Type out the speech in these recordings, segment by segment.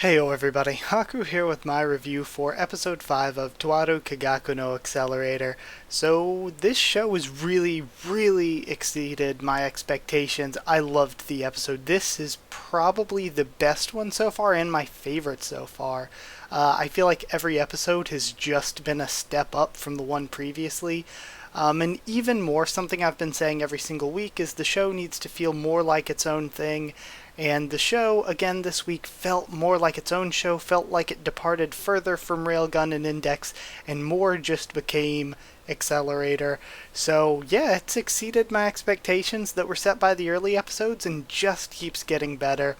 Heyo everybody, Haku here with my review for episode 5 of Toaru Kagaku no Accelerator. So this show has really exceeded my expectations. I loved the episode. This is probably the best one so far and my favorite so far. I feel like every episode has just been a step up from the one previously. And even more, something I've been saying every single week is the show needs to feel more like its own thing. And the show, again this week, felt more like its own show, felt like it departed further from Railgun and Index, and more just became Accelerator. So yeah, it's exceeded my expectations that were set by the early episodes and just keeps getting better.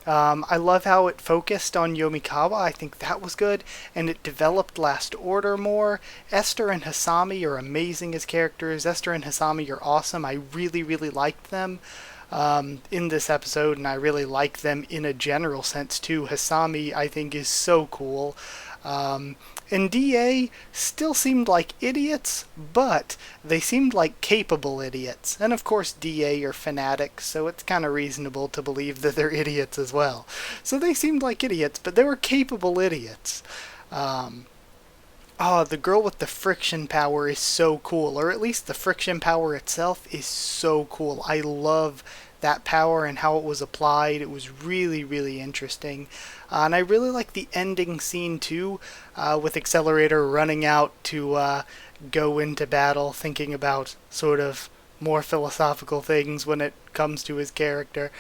I love how it focused on Yomikawa. I think that was good, and it developed Last Order more. Esther and Hasami are amazing as characters. Esther and Hasami are awesome. I really liked them in this episode, and I really like them in a general sense too. Hasami, I think, is so cool. And DA still seemed like idiots, but they seemed like capable idiots. And of course, DA are fanatics, so it's kind of reasonable to believe that they're idiots as well. So they seemed like idiots, but they were capable idiots. The girl with the friction power is so cool, or at least the friction power itself is so cool. I love that power and how it was applied. It was really interesting. And I really like the ending scene too, with Accelerator running out to go into battle, thinking about sort of more philosophical things when it comes to his character.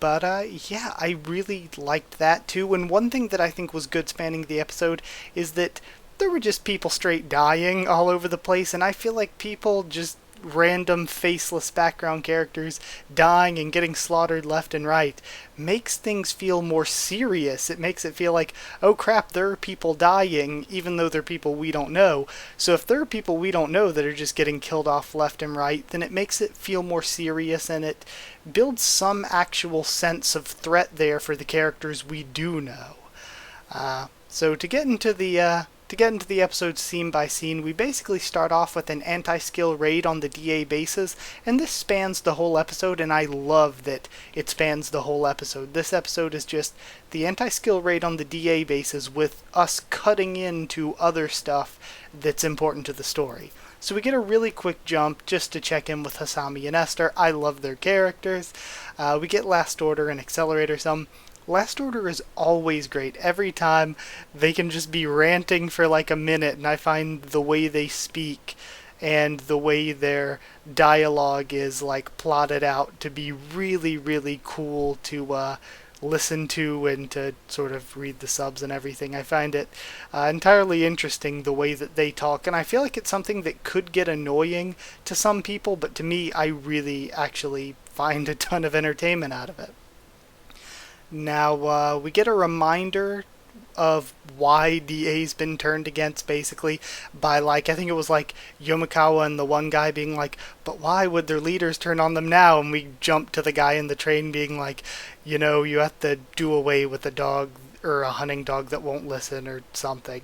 But yeah, I really liked that too. And one thing that I think was good spanning the episode is that there were just people straight dying all over the place, and I feel like people just random faceless background characters dying and getting slaughtered left and right makes things feel more serious. It makes it feel like, oh crap, there are people dying even though they're people we don't know. So if there are people we don't know that are just getting killed off left and right, then it makes it feel more serious, and it builds some actual sense of threat there for the characters we do know. So to get into the episode scene by scene, we basically start off with an anti-skill raid on the DA bases, and this spans the whole episode, and I love that it spans the whole episode. This episode is just the anti-skill raid on the DA bases with us cutting into other stuff that's important to the story. So we get a really quick jump just to check in with Hasami and Esther. I love their characters. We get Last Order and Accelerator some. Last Order is always great. Every time they can just be ranting for like a minute, and I find the way they speak and the way their dialogue is like plotted out to be really cool to listen to and to sort of read the subs and everything. I find it entirely interesting the way that they talk, and I feel like it's something that could get annoying to some people, but to me, I really actually find a ton of entertainment out of it. Now, we get a reminder of why DA's been turned against, basically, by, like, I think it was, like, Yomikawa and the one guy being like, but why would their leaders turn on them now? And we jump to the guy in the train being like, you know, you have to do away with a dog or a hunting dog that won't listen or something.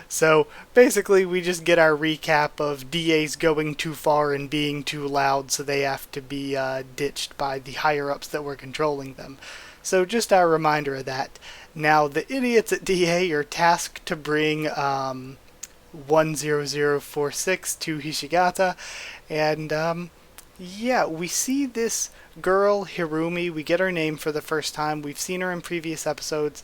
So, basically, we just get our recap of DA's going too far and being too loud, so they have to be ditched by the higher-ups that were controlling them. So just our reminder of that. Now, the idiots at DA are tasked to bring 10046 to Hishigata, and yeah, we see this girl, Hirumi. We get her name for the first time. We've seen her in previous episodes,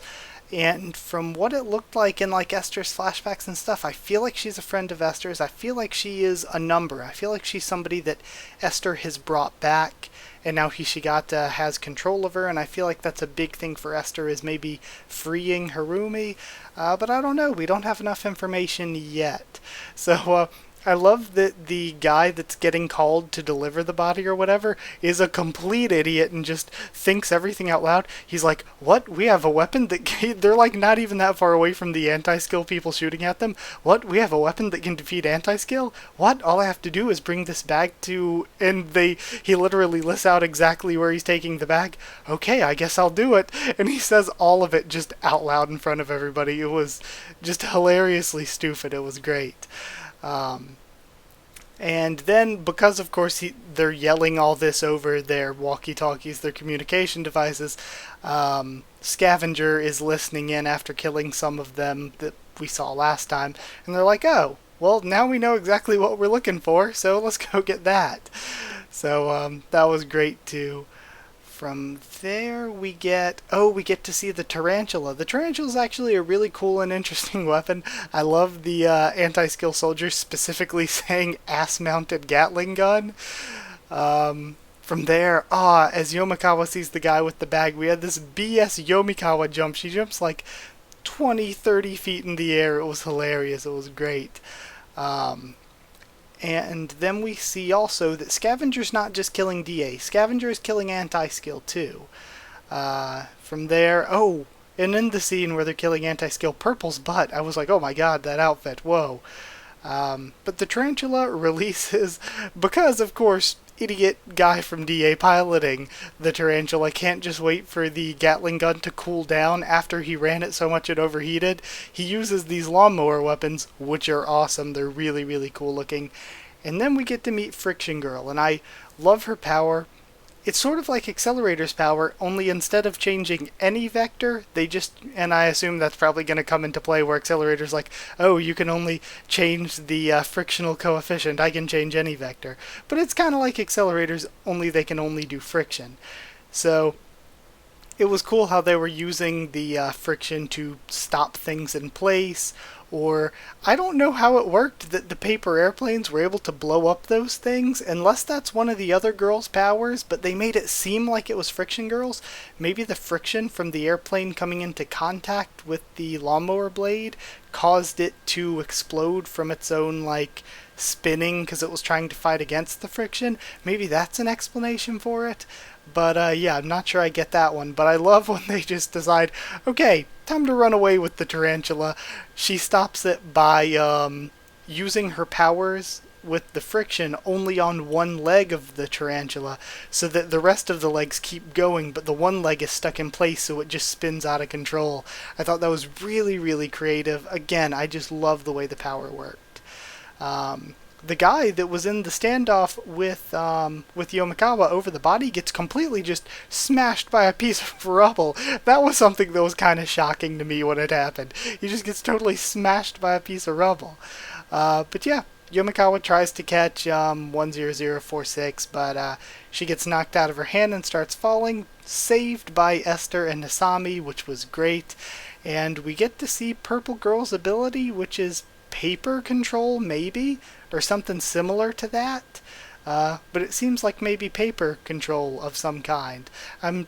and from what it looked like in like Esther's flashbacks and stuff, I feel like she's a friend of Esther's. I feel like she is a number. I feel like she's somebody that Esther has brought back, and now Hishigata has control of her, and I feel like that's a big thing for Esther, is maybe freeing Hirumi, but I don't know. We don't have enough information yet. So, I love that the guy that's getting called to deliver the body or whatever is a complete idiot and just thinks everything out loud. He's like, what? We have a weapon that they're like not even that far away from the anti-skill people shooting at them. What? We have a weapon that can defeat anti-skill? What? All I have to do is bring this bag to... And he literally lists out exactly where he's taking the bag. Okay, I guess I'll do it. And he says all of it just out loud in front of everybody. It was just hilariously stupid. It was great. And then, because of course they're yelling all this over their walkie-talkies, their communication devices, Scavenger is listening in after killing some of them that we saw last time, and they're like, "Oh, well, now we know exactly what we're looking for, so let's go get that." So that was great too. From there, we get to see the tarantula. The tarantula is actually a really cool and interesting weapon. I love the anti-skill soldiers specifically saying ass-mounted Gatling gun. From there, as Yomikawa sees the guy with the bag, we had this BS Yomikawa jump. She jumps like 20, 30 feet in the air. It was hilarious. It was great. Um, and then we see also that Scavenger's not just killing DA. Scavenger is killing Antiskill too. From there, and in the scene where they're killing Antiskill, Purple's butt, I was like, oh my god, that outfit, whoa. But the tarantula releases, because of course, idiot guy from DA piloting the tarantula can't just wait for the Gatling gun to cool down after he ran it so much it overheated. He uses these lawnmower weapons, which are awesome. They're really, really cool looking. And then we get to meet Friction Girl, and I love her power. It's sort of like Accelerator's power, only instead of changing any vector, and I assume that's probably going to come into play where Accelerator's like, oh, you can only change the frictional coefficient, I can change any vector. But it's kind of like Accelerator's, only they can only do friction. So it was cool how they were using the friction to stop things in place, or I don't know how it worked that the paper airplanes were able to blow up those things, unless that's one of the other girls' powers, but they made it seem like it was Friction Girls. Maybe the friction from the airplane coming into contact with the lawnmower blade caused it to explode from its own, like, spinning because it was trying to fight against the friction. Maybe that's an explanation for it. But yeah, I'm not sure I get that one. But I love when they just decide, okay, time to run away with the tarantula. She stops it by using her powers with the friction only on one leg of the tarantula, so that the rest of the legs keep going, but the one leg is stuck in place, so it just spins out of control. I thought that was really, really creative. Again, I just love the way the power worked. The guy that was in the standoff with Yomikawa over the body gets completely just smashed by a piece of rubble. That was something that was kind of shocking to me when it happened. He just gets totally smashed by a piece of rubble. But yeah, Yomikawa tries to catch 10046, but she gets knocked out of her hand and starts falling, saved by Esther and Nasami, which was great. And we get to see Purple Girl's ability, which is paper control, maybe, or something similar to that. But it seems like maybe paper control of some kind. I'm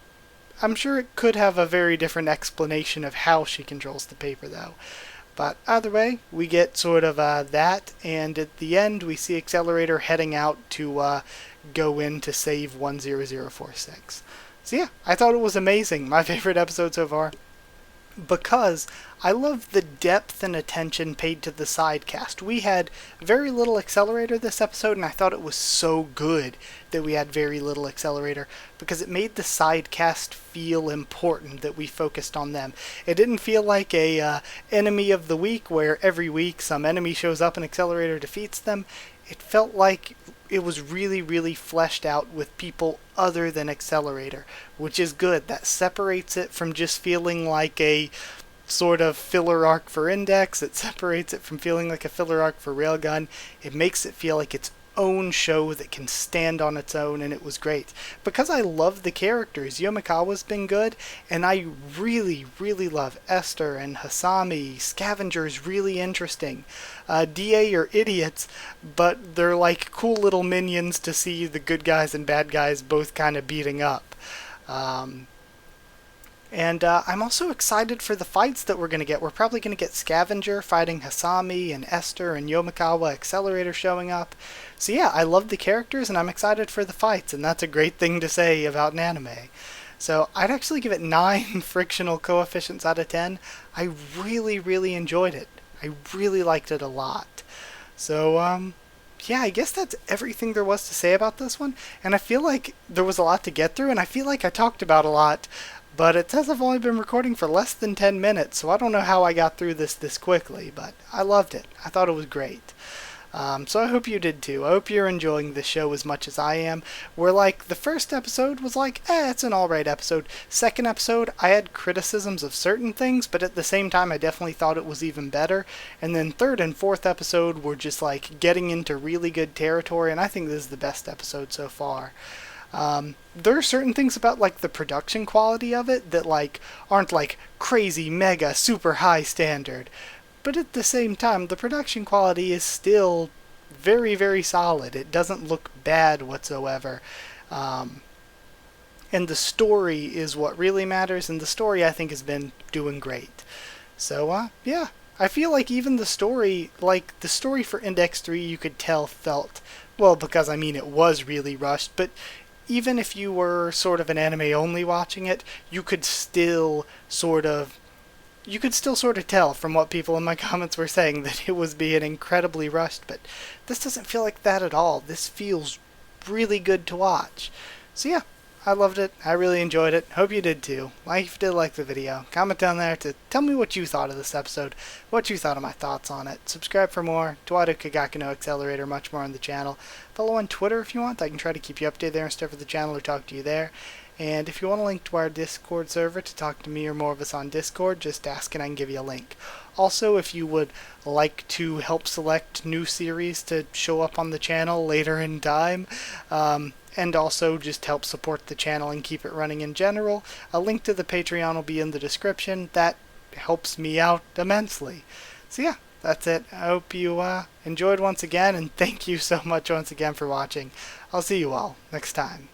sure it could have a very different explanation of how she controls the paper, though. But either way, we get sort of that, and at the end we see Accelerator heading out to go in to save 10046. So yeah, I thought it was amazing. My favorite episode so far. Because I love the depth and attention paid to the side cast. We had very little Accelerator this episode, and I thought it was so good that we had very little Accelerator, because it made the side cast feel important, that we focused on them. It didn't feel like a enemy of the week, where every week some enemy shows up and Accelerator defeats them. It felt like it was really, really fleshed out with people other than Accelerator, which is good. That separates it from just feeling like a sort of filler arc for Index. It separates it from feeling like a filler arc for Railgun. It makes it feel like its own show that can stand on its own, and it was great. Because I love the characters, Yomikawa's been good, and I really, really love Esther and Hasami. Scavenger's really interesting. DA are idiots, but they're like cool little minions to see the good guys and bad guys both kind of beating up. And I'm also excited for the fights that we're going to get. We're probably going to get Scavenger fighting Hasami, and Esther and Yomikawa, Accelerator showing up. So yeah, I love the characters, and I'm excited for the fights, and that's a great thing to say about an anime. So I'd actually give it 9 frictional coefficients out of 10. I really, really enjoyed it. I really liked it a lot. So, yeah, I guess that's everything there was to say about this one. And I feel like there was a lot to get through, and I feel like I talked about a lot. But it says I've only been recording for less than 10 minutes, so I don't know how I got through this quickly, but I loved it. I thought it was great. So I hope you did too. I hope you're enjoying the show as much as I am. Where like the first episode was like, it's an alright episode. Second episode, I had criticisms of certain things, but at the same time I definitely thought it was even better. And then third and fourth episode were just like getting into really good territory, and I think this is the best episode so far. There are certain things about like the production quality of it that like aren't like crazy mega super high standard, but at the same time the production quality is still very very solid. It doesn't look bad whatsoever. And the story is what really matters, and the story I think has been doing great. So yeah, I feel like even the story, like the story for Index 3, you could tell felt, well, because I mean it was really rushed, but even if you were sort of an anime only watching it, you could still sort of tell from what people in my comments were saying that it was being incredibly rushed, but this doesn't feel like that at all. This feels really good to watch. So yeah, I loved it. I really enjoyed it. Hope you did too. If you did like the video, comment down there to tell me what you thought of this episode, what you thought of my thoughts on it. Subscribe for more. Toaru Kagaku Accelerator, much more on the channel. Follow on Twitter if you want. I can try to keep you updated there and stuff for the channel or talk to you there. And if you want a link to our Discord server to talk to me or more of us on Discord, just ask and I can give you a link. Also, if you would like to help select new series to show up on the channel later in time, and also just help support the channel and keep it running in general, a link to the Patreon will be in the description. That helps me out immensely. So yeah, that's it. I hope you enjoyed once again, and thank you so much once again for watching. I'll see you all next time.